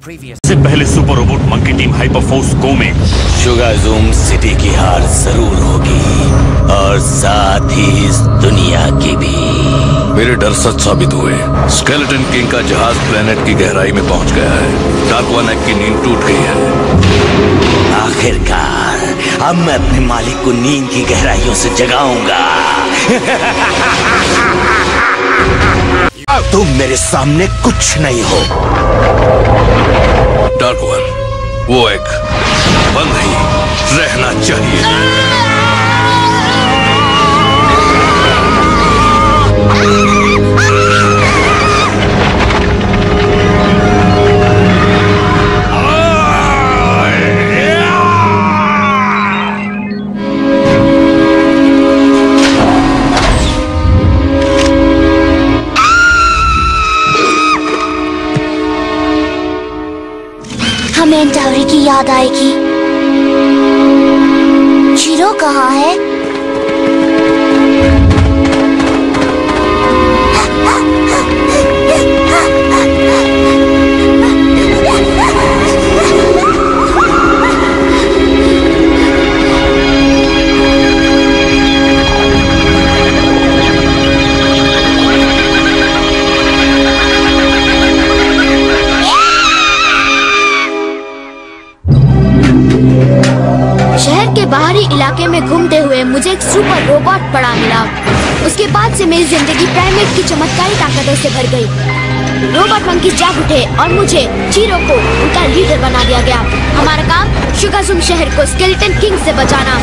से पहले super robot monkey team हाइपरफोर्स गो में शुगाज़ूम सिटी की हार जरूर होगी और साथ ही इस दुनिया की भी। मेरे डर सच साबित हुए। स्केलेटन किंग का जहाज प्लेनेट की गहराई में पहुंच गया है। डार्क वन एक की नींद टूट गई है। आखिरकार अब मैं अपने मालिक को नींद की गहराइयों से जगाऊंगा। तुम मेरे सामने कुछ नहीं हो। डार्क वन, वो एक बंद ही रहना चाहिए। हमें एंटावरी की याद आएगी। चिरो कहाँ है? बाहरी इलाके में घूमते हुए मुझे एक सुपर रोबोट पड़ा मिला। उसके बाद से मेरी जिंदगी प्राइमेट की चमत्कारी ताकतों से भर गई। रोबोट मंकी जाग उठे और मुझे चीरो को उनका लीडर बना दिया गया। हमारा काम शुगाज़ूम शहर को स्केलेटन किंग से बचाना।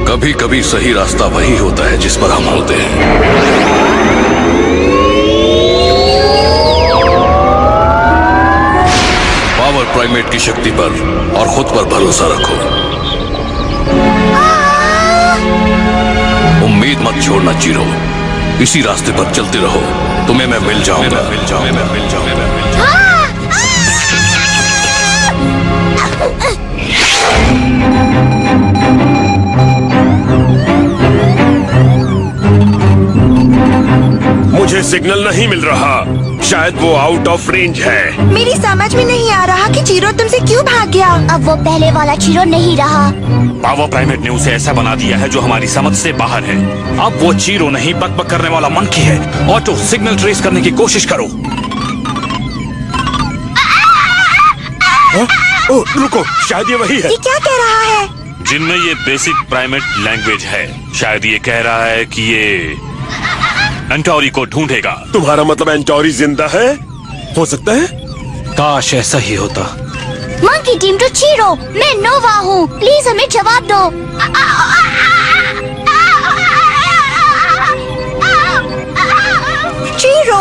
कभी कभी सही रास्ता वही होता है जिस पर हम होते हैं। पावर प्राइमेट की शक्ति पर और खुद पर भरोसा रखो। उम्मीद मत छोड़ना चीरो। इसी रास्ते पर चलते रहो। तुम्हें मैं मिल जाऊंगा। मुझे सिग्नल नहीं मिल रहा। शायद वो आउट ऑफ रेंज है। मेरी समझ में नहीं आ रहा कि चीरो तुमसे क्यों भाग गया। अब वो पहले वाला चीरो नहीं रहा। पावर प्राइमेट ने उसे ऐसा बना दिया है जो हमारी समझ से बाहर है। अब वो चीरो नहीं बक करने वाला मंकी है। ऑटो, सिग्नल ट्रेस करने की कोशिश करो। ओह, रुको, शायद ये वही है। ये क्या कह रहा है? जिनमें ये बेसिक प्राइमेट लैंग्वेज है। शायद ये कह रहा है कि ये एंटोरी को ढूंढेगा। तुम्हारा मतलब एंटोरी जिंदा है? हो सकता है। काश ऐसा ही होता। मंकी टीम टू चीरो, मैं नोवा हूँ। प्लीज हमें जवाब दो।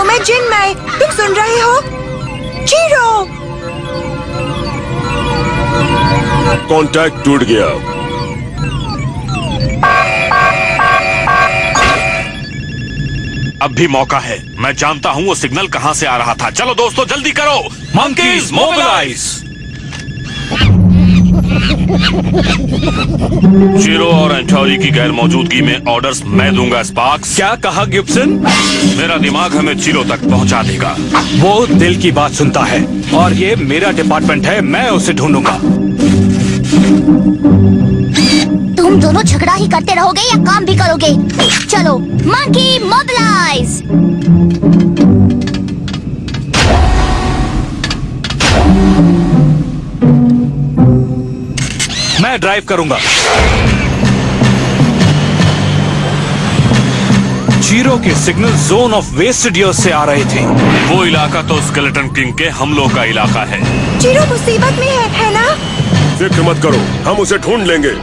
मैं जिनमय। तुम सुन रहे हो? चीरो! कांटेक्ट टूट गया। अब भी मौका है। मैं जानता हूँ वो सिग्नल कहाँ से आ रहा था। चलो दोस्तों जल्दी करो। Monkeys mobilise. चीरो और एंटोरी की गैर मौजूदगी में ऑर्डर्स मैं दूंगा स्पार्क्स। क्या कहा गिब्सन? मेरा दिमाग हमें चीरो तक पहुंचा देगा। वो दिल की बात सुनता है और ये मेरा डिपार्टमेंट है, मैं उसे ढूंढूंगा। तुम दोनों झगड़ा ही करते रहोगे या काम भी करोगे? चलो मंकी मोबिलाइज। मैं ड्राइव करूंगा। चीरो के signal zone of wasted years से आ रहे थे। वो इलाका तो स्केलेटन किंग के हमलों का इलाका है। चीरो मुसीबत में है ना? फिक्र मत करो, हम उसे ढूंढ लेंगे।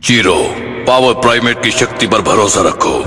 चीरो, पावर प्राइमेट की शक्ति पर भरोसा रखो।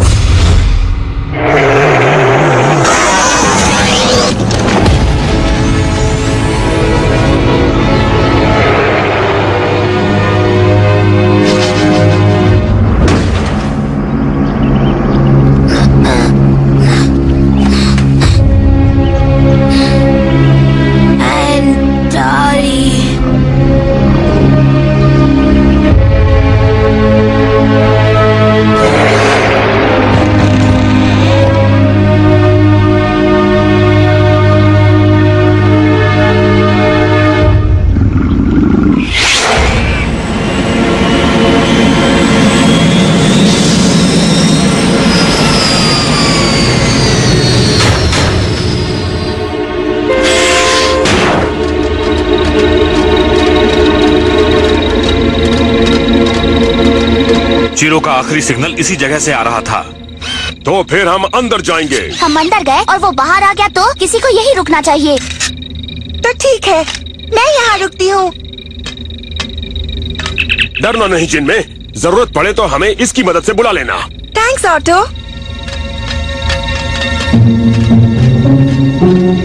चीरो का आखिरी सिग्नल इसी जगह से आ रहा था। तो फिर हम अंदर जाएंगे। हम अंदर गए और वो बाहर आ गया तो किसी को यही रुकना चाहिए। तो ठीक है, मैं यहाँ रुकती हूँ। डरना नहीं जिनमें, जरूरत पड़े तो हमें इसकी मदद से बुला लेना। Thanks auto.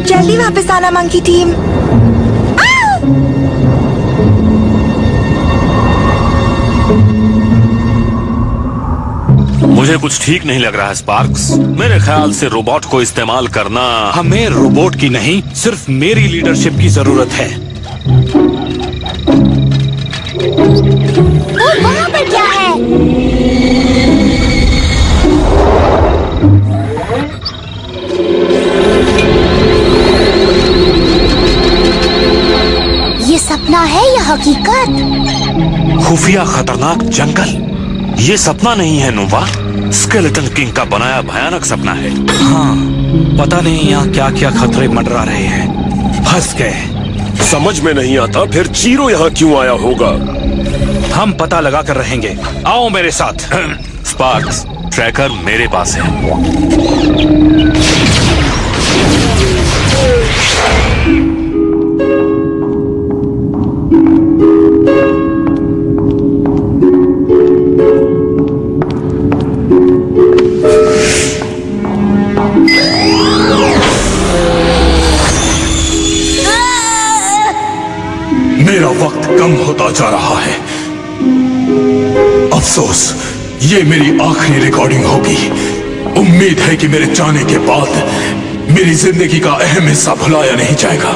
जल्दी वापस आना मंकी टीम। मुझे कुछ ठीक नहीं लग रहा है स्पार्क्स। मेरे ख्याल से रोबोट को इस्तेमाल करना। हमें रोबोट की नहीं, सिर्फ मेरी लीडरशिप की जरूरत है। और वहाँ पर क्या है? हकीकत। खुफिया खतरनाक जंगल, ये सपना नहीं है नोवा, स्केलेटन किंग का बनाया भयानक सपना है। हाँ, पता नहीं यहाँ क्या क्या खतरे मंडरा रहे हैं। फंस गए। समझ में नहीं आता फिर चीरो यहाँ क्यों आया होगा। हम पता लगा कर रहेंगे, आओ मेरे साथ। स्पार्क्स, ट्रैकर मेरे पास है। मेरा वक्त कम होता जा रहा है। अफसोस, ये मेरी आखिरी रिकॉर्डिंग होगी। उम्मीद है कि मेरे जाने के बाद मेरी जिंदगी का अहम हिस्सा भुलाया नहीं जाएगा।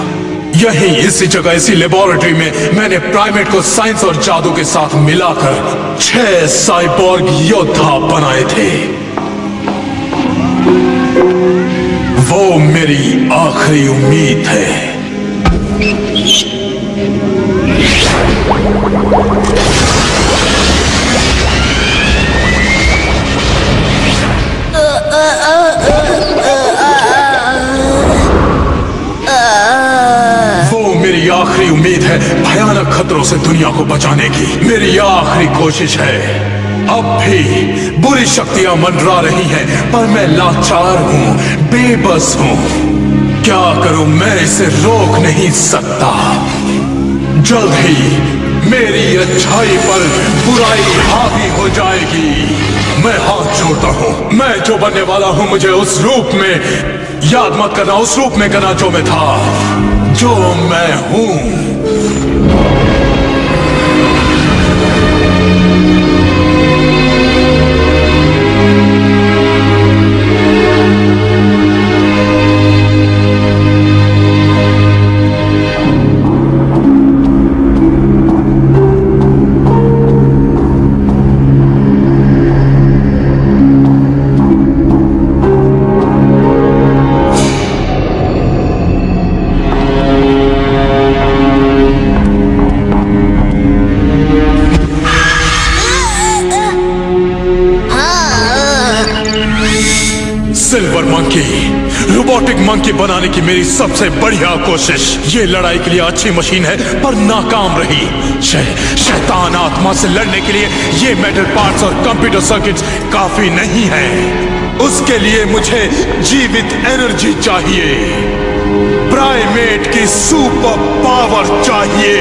यहीं इसी जगह, इसी लेबोरेटरी में मैंने प्राइमेट को साइंस और जादू के साथ मिलाकर 6 साइबोर्ग योद्धा बनाए थे। वो मेरी आखिरी उम्मीद है। वो मेरी आखिरी उम्मीद है भयानक खतरों से दुनिया को बचाने की। मेरी आखिरी कोशिश है। अब भी बुरी शक्तियां मंडरा रही हैं, पर मैं लाचार हूं, बेबस हूं। क्या करूं, मैं इसे रोक नहीं सकता। जल्द ही मेरी अच्छाई पर बुराई हावी हो जाएगी। मैं हाथ जोड़ता हूं। मैं जो बनने वाला हूं, मुझे उस रूप में याद मत करना, उस रूप में करना जो मैं था, जो मैं हूं। सिल्वर मंकी, रोबोटिक मंकी बनाने की मेरी सबसे बढ़िया कोशिश। ये लड़ाई के लिए अच्छी मशीन है, पर नाकाम रही। शैतान आत्मा से लड़ने के लिए ये मेटल पार्ट्स और कंप्यूटर सर्किट्स काफी नहीं है। उसके लिए मुझे जीवित एनर्जी चाहिए, प्राइमेट की सुपर पावर चाहिए।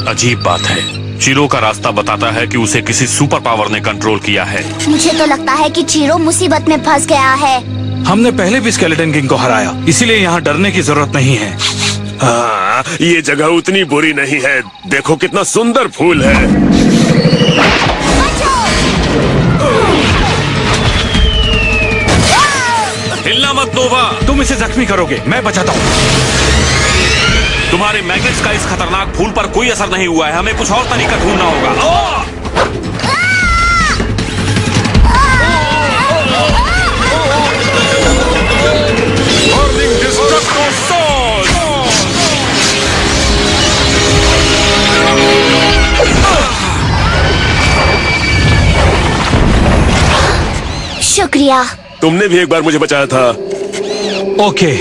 अजीब बात है, चीरो का रास्ता बताता है कि उसे किसी सुपर पावर ने कंट्रोल किया है। मुझे तो लगता है कि चीरो मुसीबत में फंस गया है। हमने पहले भी स्केलेटन किंग को हराया, इसीलिए यहाँ डरने की जरूरत नहीं है। हाँ, ये जगह उतनी बुरी नहीं है। देखो कितना सुंदर फूल है। हिलना मत नोवा, तुम इसे जख्मी करोगे, मैं बचाता हूँ। तुम्हारे मैग्नेट्स का इस खतरनाक फूल पर कोई असर नहीं हुआ है। हमें कुछ और तरीका ढूंढना होगा। शुक्रिया, तुमने भी एक बार मुझे बचाया था। ओके,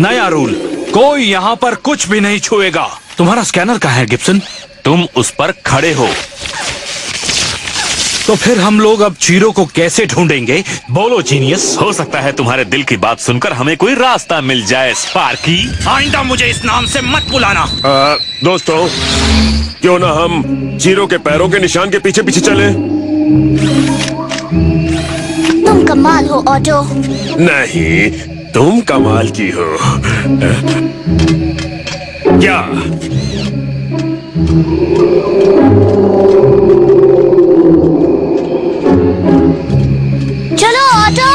नया रूल, कोई यहाँ पर कुछ भी नहीं छुएगा। तुम्हारा स्कैनर कहाँ है गिब्सन? तुम उस पर खड़े हो। तो फिर हम लोग अब चीरो को कैसे ढूंढेंगे? बोलो जीनियस। हो सकता है तुम्हारे दिल की बात सुनकर हमें कोई रास्ता मिल जाए स्पार्की। आइंदा मुझे इस नाम से मत बुलाना। दोस्तों, क्यों ना हम चीरो के पैरों के निशान के पीछे पीछे चले? तुम कमाल हो ऑटो। नहीं, तुम कमाल की हो। क्या? चलो ऑटो।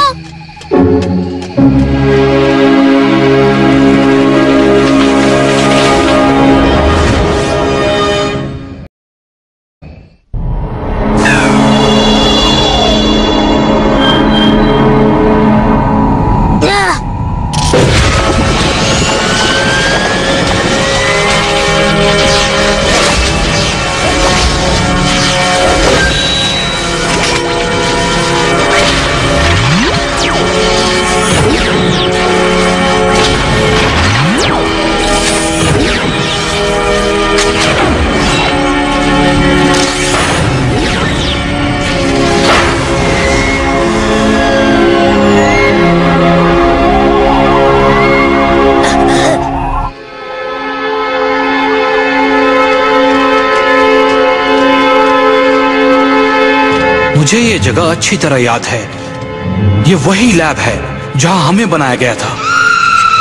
मुझे ये जगह अच्छी तरह याद है। ये वही लैब है जहां हमें बनाया गया था।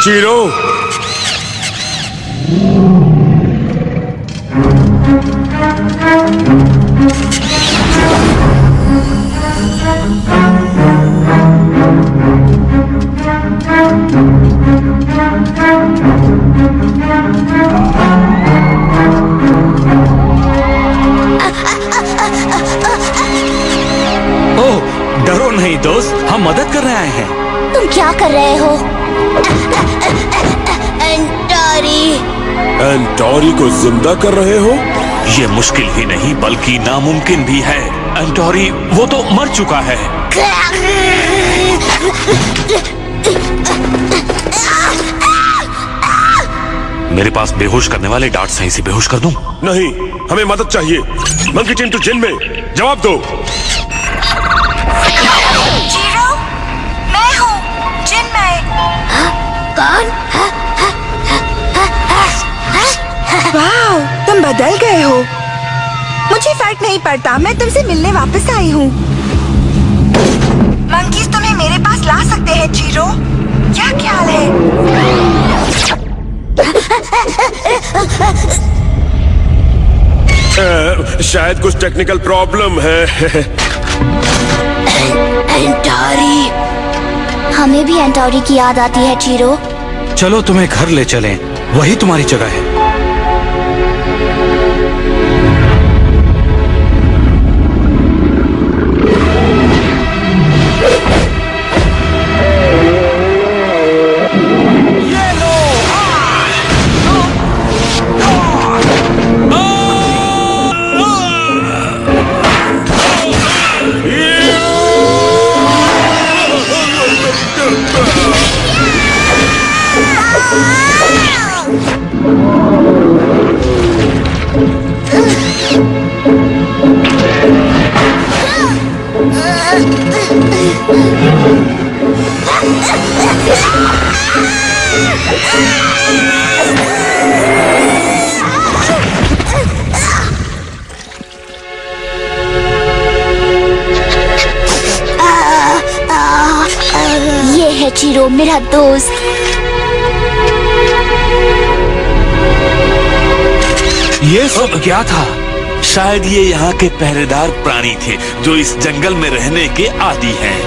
चीरो, ओह, डरो नहीं दोस्त, हम मदद करने आए हैं। तुम क्या कर रहे हो? एंटोरी। एंटोरी को जिंदा कर रहे हो? ये मुश्किल ही नहीं बल्कि नामुमकिन भी है। एंटोरी वो तो मर चुका है। मेरे पास बेहोश करने वाले डार्ट्स हैं, इसे बेहोश कर दूं? नहीं, हमें मदद चाहिए। मंकी टीम टू जिन में जवाब दो। चीरो, मैं हूँ जिन में। कौन? वाओ, तुम बदल गए हो। मुझे फर्क नहीं पड़ता, मैं तुमसे मिलने वापस आई हूँ। मंकीज तुम्हें मेरे पास ला सकते हैं चीरो। क्या ख्याल है? शायद कुछ टेक्निकल प्रॉब्लम है। एंटोरी। हमें भी एंटोरी की याद आती है चीरो। चलो तुम्हें घर ले चलें, वही तुम्हारी जगह है। ये है चीरो, मेरा दोस्त। ये सब क्या था? शायद ये यहाँ के पहरेदार प्राणी थे जो इस जंगल में रहने के आदी हैं।